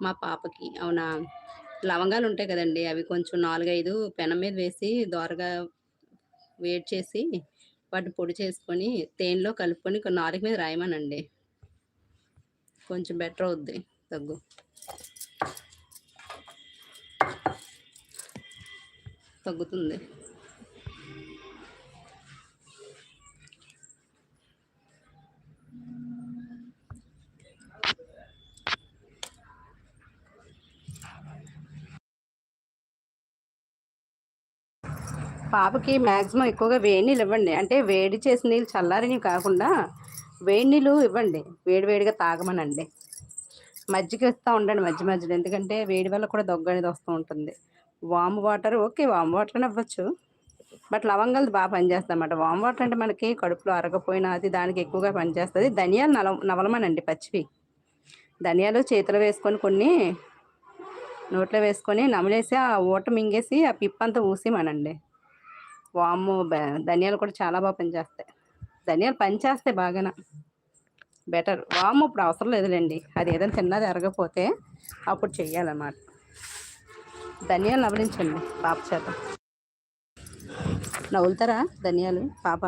మా పాపకి. అవునా? లవంగాలుంటాయి కదండీ! అవి కొంచెం 4, 5 పెనం మీద వేసి దోరగా వేడి చేసి, వాటిని పొడి చేసుకొని, తేనెలో కలుపుకొని నాలుక మీద రాయమనండి. కొంచెం బెటర్ అవుద్ది దగ్గు. తగ్గుతుంది. పాపకి మాక్సిమం ఎక్కువగా వేడి నీళ్ళు ఇవ్వండి. అంటే వేడి చేసిన నీళ్ళు చల్లారినవి కాకుండా వేడి నీళ్ళు ఇవ్వండి. వేడి వేడిగా తాగమనండి. మజ్జిగ ఇస్తా ఉండండి మధ్య మధ్యలో. ఎందుకంటే వేడి వల్ల కూడా దగ్గు అనేది వస్తూ ఉంటుంది. Warm water okay. Warm water అయినా ఇవ్వచ్చు. బట్ లవంగాలది బాగా పనిచేస్తదన్నమాట. వామ్ వాటర్ అంటే మనకి కడుపులో అరగపోయినా అది దానికి ఎక్కువగా పనిచేస్తది. ధనియాలు నవలమనండి పచ్చివి. ధనియాలు చేతిలో వేసుకొని కొన్ని నోట్లో వేసుకొని నమిలేసి ఆ ఊట మింగేసి ఆ పిప్పంతా ఊసేయమనండి. వాము ధనియాలు కూడా చాలా బాగా పనిచేస్తాయి. ధనియాలు పనిచేస్తాయి బాగాన. బెటర్. వాము ఇప్పుడు అవసరం లేదులేండి. అది ఏదైనా తిన్నది అరగకపోతే అప్పుడు చెయ్యాలన్నమాట. ధనియాలు నవలించండి పాప చేత. నవ్వులుతారా ధనియాలు పాప?